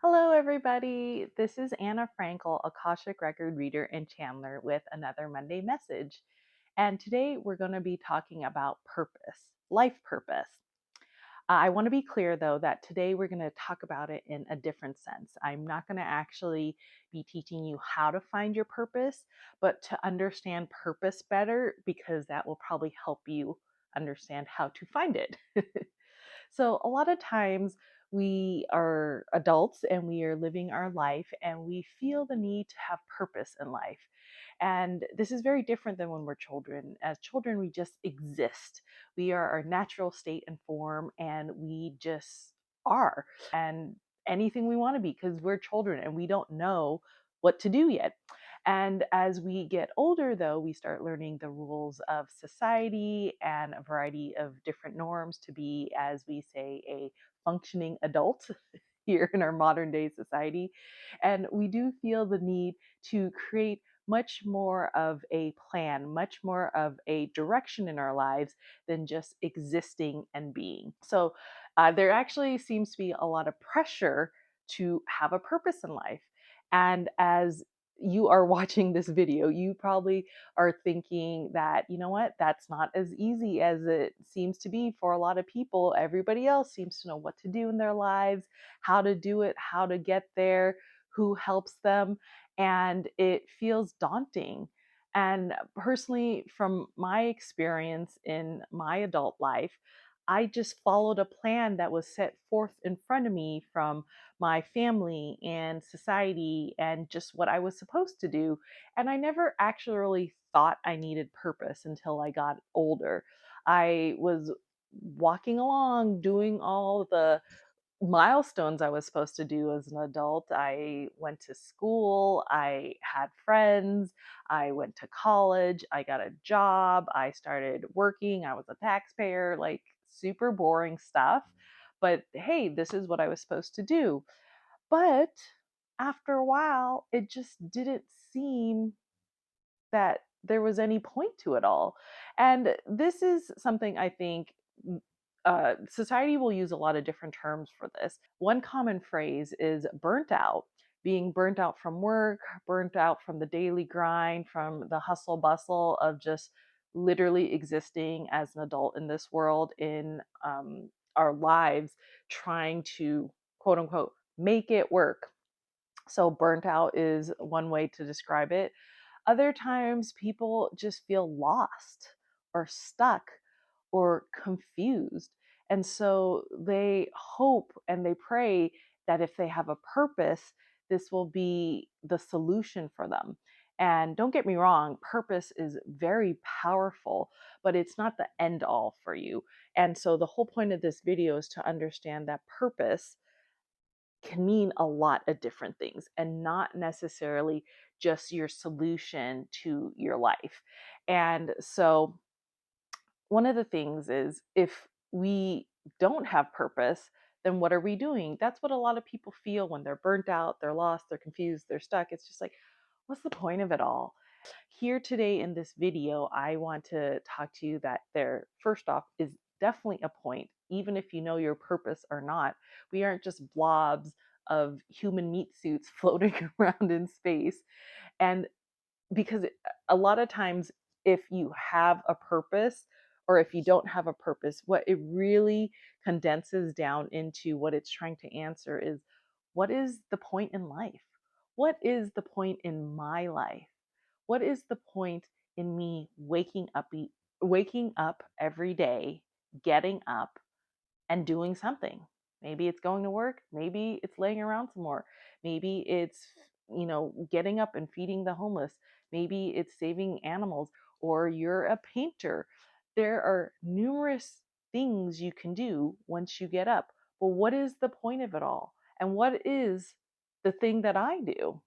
Hello, everybody. This is Anna Frankel, Akashic record reader and channeler, with another Monday message. And today we're going to be talking about purpose, life purpose. I want to be clear, though, that today we're going to talk about it in a different sense. I'm not going to actually be teaching you how to find your purpose, but to understand purpose better, because that will probably help you understand how to find it. So, a lot of times we are adults and we are living our life and we feel the need to have purpose in life. And this is very different than when we're children. As children, we just exist. We are our natural state and form, and we just are. And anything we want to be, because we're children and we don't know what to do yet. And as we get older, though, we start learning the rules of society and a variety of different norms to be, as we say, a functioning adult here in our modern day society. And we do feel the need to create much more of a plan, much more of a direction in our lives than just existing and being. So there actually seems to be a lot of pressure to have a purpose in life. And as you are watching this video, you probably are thinking that, you know what, that's not as easy as it seems to be for a lot of people. Everybody else seems to know what to do in their lives, how to do it, how to get there, who helps them, and it feels daunting. And personally, from my experience in my adult life, I just followed a plan that was set forth in front of me from my family and society and just what I was supposed to do. And I never actually really thought I needed purpose until I got older. I was walking along, doing all the milestones I was supposed to do as an adult. I went to school, I had friends, I went to college, I got a job, I started working, I was a taxpayer, like super boring stuff. But hey, this is what I was supposed to do. But after a while, it just didn't seem that there was any point to it all. And this is something I think society will use a lot of different terms for this. One common phrase is burnt out, being burnt out from work, burnt out from the daily grind, from the hustle bustle of just literally existing as an adult in this world, in our lives, trying to quote unquote make it work. So, burnt out is one way to describe it. Other times, people just feel lost or stuck or confused. And so they hope and they pray that if they have a purpose, this will be the solution for them. And don't get me wrong, purpose is very powerful, but it's not the end all for you. And so the whole point of this video is to understand that purpose can mean a lot of different things and not necessarily just your solution to your life. And so, one of the things is, if we don't have purpose, then what are we doing? That's what a lot of people feel when they're burnt out, they're lost, they're confused, they're stuck. It's just like, what's the point of it all? Here today in this video, I want to talk to you that there, first off, is definitely a point, even if you know your purpose or not. We aren't just blobs of human meat suits floating around in space. And because a lot of times, if you have a purpose or if you don't have a purpose, what it really condenses down into, what it's trying to answer is, what is the point in life? What is the point in my life? What is the point in me waking up every day, getting up and doing something? Maybe it's going to work, maybe it's laying around some more, maybe it's, getting up and feeding the homeless, maybe it's saving animals, or you're a painter. There are numerous things you can do once you get up. But what is the point of it all? And what is the thing that I do?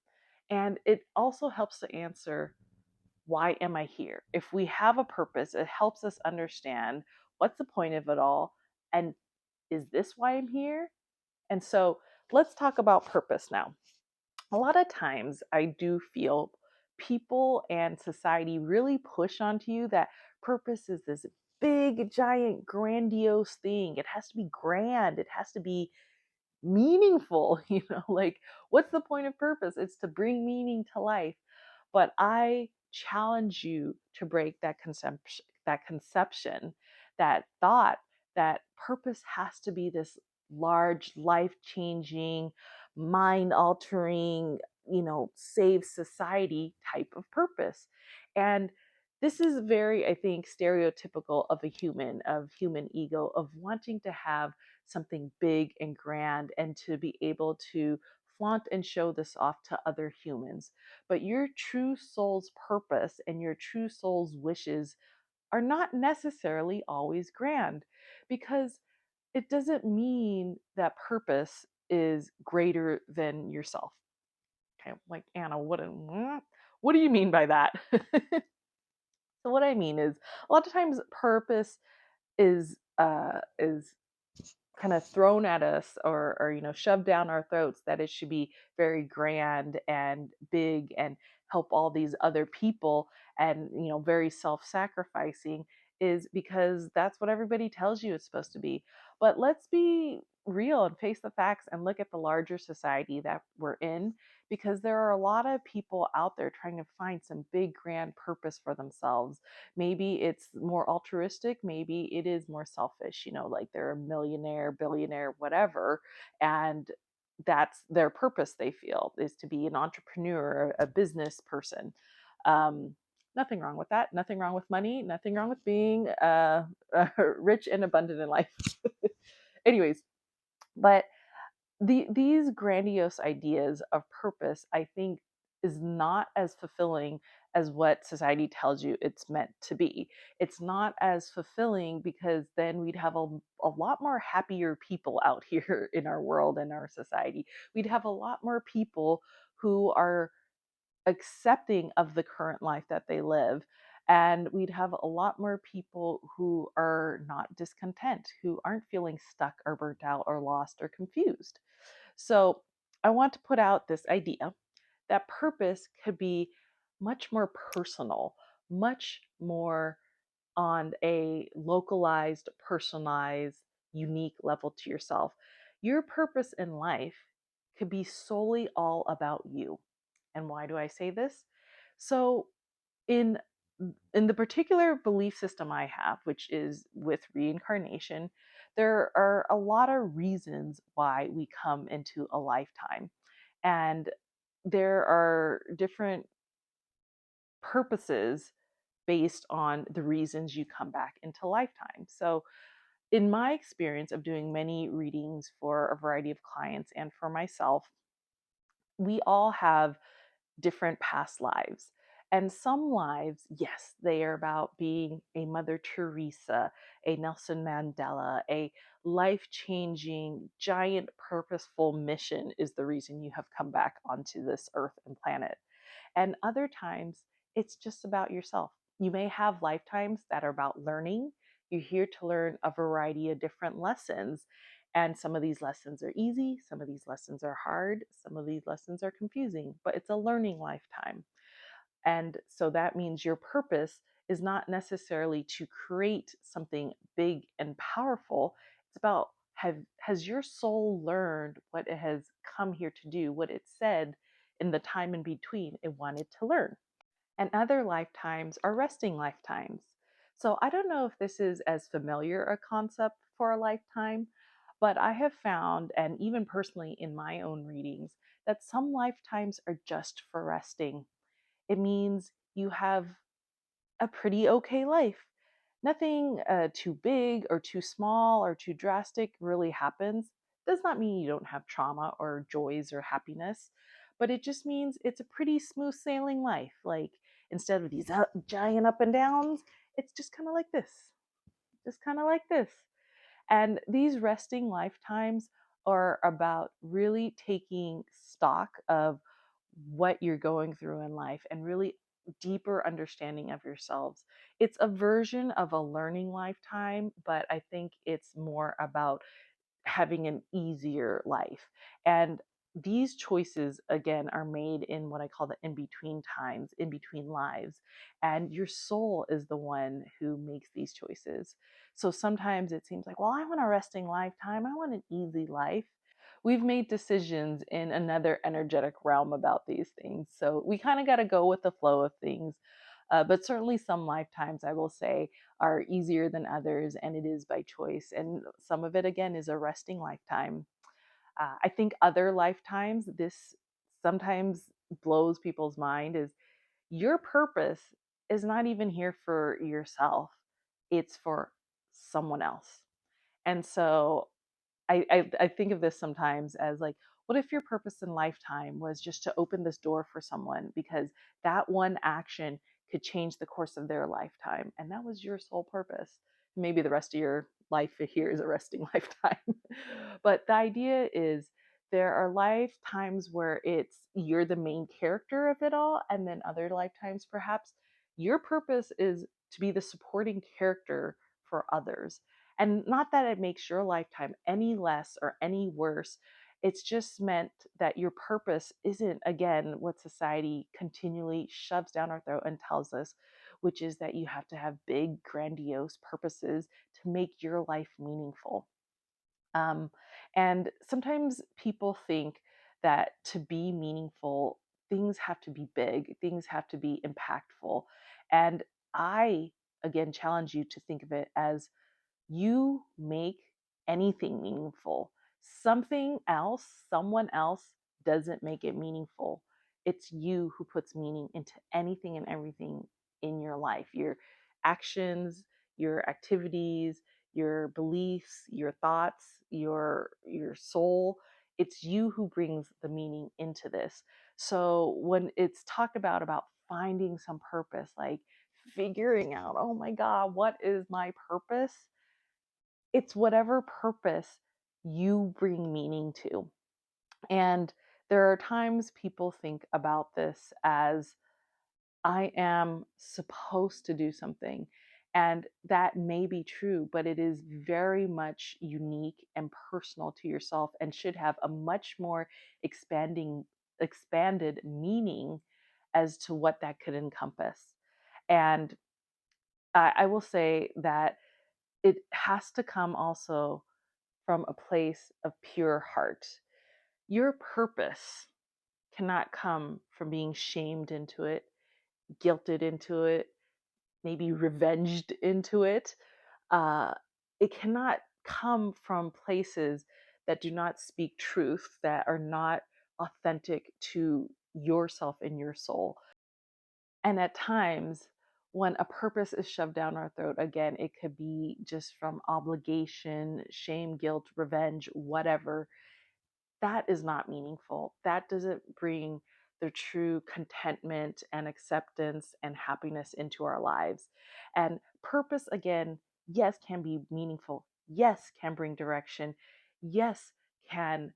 And it also helps to answer, why am I here? If we have a purpose, it helps us understand what's the point of it all, and is this why I'm here? And so let's talk about purpose now. A lot of times I do feel people and society really push onto you that purpose is this big, giant, grandiose thing. It has to be grand. It has to be meaningful. Like, what's the point of purpose? It's to bring meaning to life. But I challenge you to break that conception, that thought that purpose has to be this large, life changing, mind altering, save society type of purpose. And this is very, I think, stereotypical of human ego, of wanting to have something big and grand and to be able to flaunt and show this off to other humans. But your true soul's purpose and your true soul's wishes are not necessarily always grand, because it doesn't mean that purpose is greater than yourself. Okay, like, Anna, what do you mean by that? So what I mean is, a lot of times purpose is kind of thrown at us, or shoved down our throats, that it should be very grand and big and help all these other people, and very self-sacrificing, is because that's what everybody tells you it's supposed to be. But let's be real and face the facts and look at the larger society that we're in, because there are a lot of people out there trying to find some big grand purpose for themselves. Maybe it's more altruistic, maybe it is more selfish, like they're a millionaire, billionaire, whatever, and that's their purpose, they feel, is to be an entrepreneur, a business person. um, Nothing wrong with that, nothing wrong with money, nothing wrong with being rich and abundant in life. Anyways, but these grandiose ideas of purpose, I think, is not as fulfilling as what society tells you it's meant to be. It's not as fulfilling, because then we'd have a lot more happier people out here in our world and our society. We'd have a lot more people who are accepting of the current life that they live. And we'd have a lot more people who are not discontent, who aren't feeling stuck or burnt out or lost or confused. So I want to put out this idea that purpose could be much more personal, much more on a localized, personalized, unique level to yourself. Your purpose in life could be solely all about you. And why do I say this? So, in the particular belief system I have, which is with reincarnation, there are a lot of reasons why we come into a lifetime. And there are different purposes based on the reasons you come back into lifetime. So, in my experience of doing many readings for a variety of clients and for myself, we all have different past lives. And some lives, yes, they are about being a Mother Teresa, a Nelson Mandela, a life changing, giant, purposeful mission is the reason you have come back onto this earth and planet. And other times, it's just about yourself. You may have lifetimes that are about learning. You're here to learn a variety of different lessons. And some of these lessons are easy, some of these lessons are hard, some of these lessons are confusing, but it's a learning lifetime. And so that means your purpose is not necessarily to create something big and powerful. It's about, has your soul learned what it has come here to do, what it said in the time in between it wanted to learn. And other lifetimes are resting lifetimes. So I don't know if this is as familiar a concept for a lifetime, but I have found, and even personally in my own readings, that some lifetimes are just for resting. It means you have a pretty okay life. Nothing too big or too small or too drastic really happens. Does not mean you don't have trauma or joys or happiness, but it just means it's a pretty smooth sailing life. Like, instead of these giant up and downs, it's just kind of like this, just kind of like this. And these resting lifetimes are about really taking stock of what you're going through in life and really deeper understanding of yourselves. It's a version of a learning lifetime, but I think it's more about having an easier life. And these choices, again, are made in what I call the in between times, in between lives. And your soul is the one who makes these choices. So sometimes it seems like, well, I want a resting lifetime, I want an easy life. we've made decisions in another energetic realm about these things. So we kind of got to go with the flow of things. But certainly some lifetimes, I will say, are easier than others, and it is by choice. And some of it, again, is a resting lifetime. I think other lifetimes, this sometimes blows people's mind, is your purpose is not even here for yourself, it's for someone else. And so I think of this sometimes as like, what if your purpose in lifetime was just to open this door for someone because that one action could change the course of their lifetime, and that was your sole purpose? Maybe the rest of your life here is a resting lifetime. But the idea is there are lifetimes where it's you're the main character of it all, and then other lifetimes perhaps your purpose is to be the supporting character for others. And not that it makes your lifetime any less or any worse. It's just meant that your purpose isn't, again, what society continually shoves down our throat and tells us, which is that you have to have big, grandiose purposes to make your life meaningful. Um, and sometimes people think that to be meaningful, things have to be big, things have to be impactful. And I, again, challenge you to think of it as you make anything meaningful. Something else, someone else doesn't make it meaningful. It's you who puts meaning into anything and everything in your life. Your actions, your activities, your beliefs, your thoughts, your soul. It's you who brings the meaning into this. So when it's talked about finding some purpose, like figuring out, oh my God, what is my purpose? It's whatever purpose you bring meaning to. And there are times people think about this as I am supposed to do something. And that may be true, but it is very much unique and personal to yourself and should have a much more expanded meaning as to what that could encompass. And I will say that it has to come also from a place of pure heart. Your purpose cannot come from being shamed into it, guilted into it, maybe revenged into it. Uh, it cannot come from places that do not speak truth, that are not authentic to yourself and your soul. And at times, when a purpose is shoved down our throat, again, it could be just from obligation, shame, guilt, revenge, whatever. That is not meaningful. That doesn't bring the true contentment and acceptance and happiness into our lives. And purpose, again, yes, can be meaningful. Yes, can bring direction. Yes, can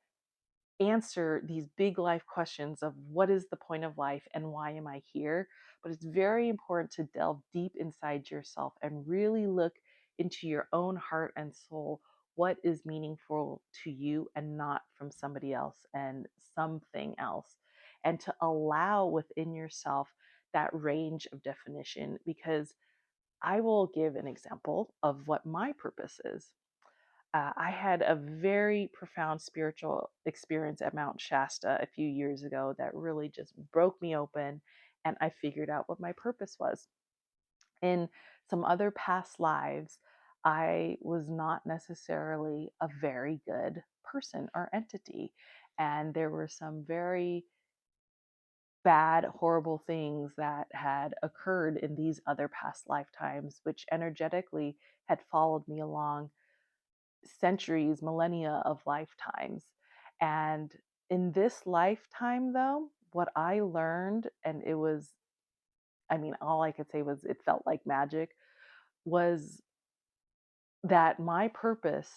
answer these big life questions of what is the point of life and why am I here? But it's very important to delve deep inside yourself and really look into your own heart and soul. What is meaningful to you and not from somebody else and something else? And to allow within yourself that range of definition, because I will give an example of what my purpose is. I had a very profound spiritual experience at Mount Shasta a few years ago that really just broke me open, and I figured out what my purpose was. In some other past lives, I was not necessarily a very good person or entity, and there were some very bad, horrible things that had occurred in these other past lifetimes, which energetically had followed me along centuries, millennia of lifetimes. And in this lifetime, though, what I learned, and it was, I mean, all I could say was it felt like magic, was that my purpose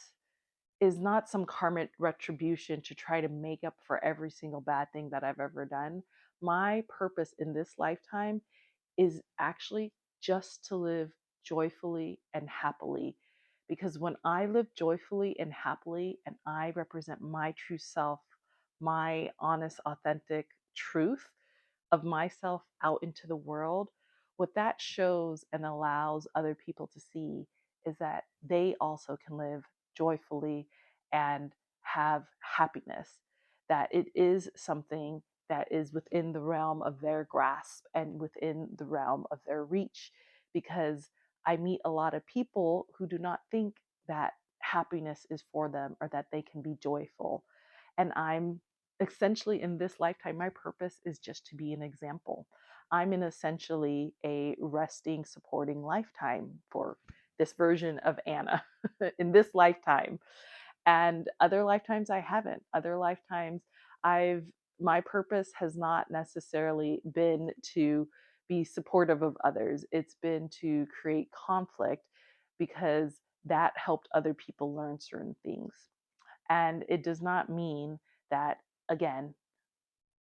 is not some karmic retribution to try to make up for every single bad thing that I've ever done. My purpose in this lifetime is actually just to live joyfully and happily. Because when I live joyfully and happily and I represent my true self, my honest, authentic truth of myself out into the world, what that shows and allows other people to see is that they also can live joyfully and have happiness, that it is something that is within the realm of their grasp and within the realm of their reach. Because I meet a lot of people who do not think that happiness is for them or that they can be joyful. And I'm essentially in this lifetime, my purpose is just to be an example. I'm in essentially a resting, supporting lifetime for this version of Anna in this lifetime. And other lifetimes I haven't. Other lifetimes I've my purpose has not necessarily been to be supportive of others. It's been to create conflict because that helped other people learn certain things. And it does not mean that, again,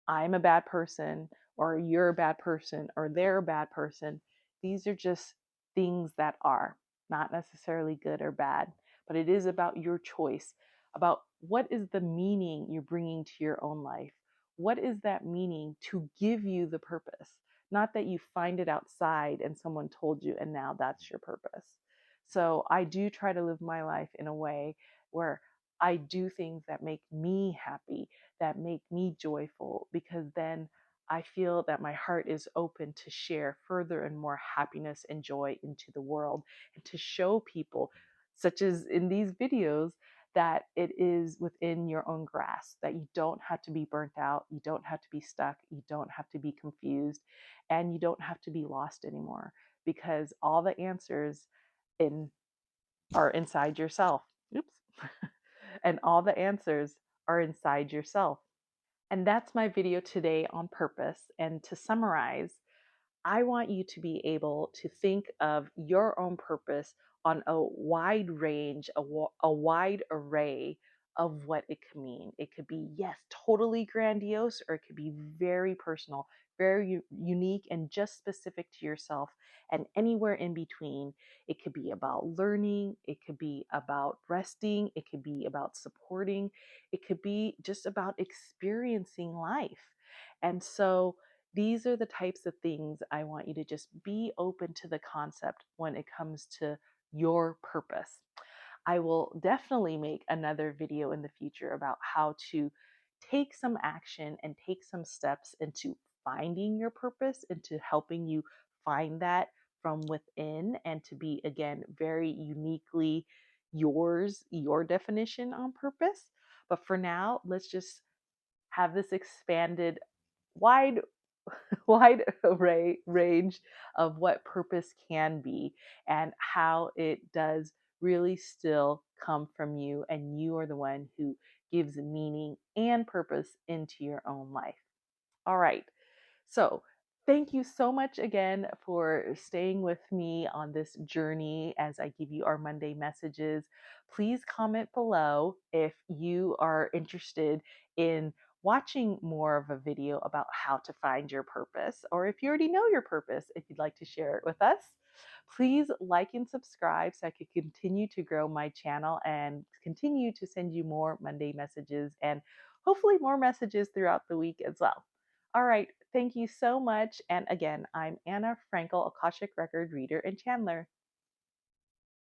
I'm a bad person or you're a bad person or they're a bad person. These are just things that are not necessarily good or bad, but it is about your choice, about what is the meaning you're bringing to your own life. What is that meaning to give you the purpose? Not that you find it outside and someone told you and now that's your purpose. So I do try to live my life in a way where I do things that make me happy, that make me joyful, because then I feel that my heart is open to share further and more happiness and joy into the world and to show people, such as in these videos, that it is within your own grasp, that you don't have to be burnt out, you don't have to be stuck, you don't have to be confused, and you don't have to be lost anymore because all the answers in are inside yourself. Oops. And all the answers are inside yourself. And that's my video today on purpose. And to summarize, I want you to be able to think of your own purpose on a wide range, a wide array of what it could mean. It could be, yes, totally grandiose, or it could be very personal, very unique, and just specific to yourself, and anywhere in between. It could be about learning, it could be about resting, it could be about supporting, it could be just about experiencing life. And so, these are the types of things I want you to just be open to the concept when it comes to your purpose. I will definitely make another video in the future about how to take some action and take some steps into finding your purpose, into helping you find that from within, and to be, again, very uniquely yours, your definition on purpose. But for now, let's just have this expanded, wide wide array range of what purpose can be and how it does really still come from you, and you are the one who gives meaning and purpose into your own life. All right. So, thank you so much again for staying with me on this journey as I give you our Monday messages. Please comment below if you are interested in watching more of a video about how to find your purpose, or if you already know your purpose, if you'd like to share it with us. Please like and subscribe so I can continue to grow my channel and continue to send you more Monday messages and hopefully more messages throughout the week as well. All right. Thank you so much. And again, I'm Anna Frankel, Akashic Record Reader and Channeler.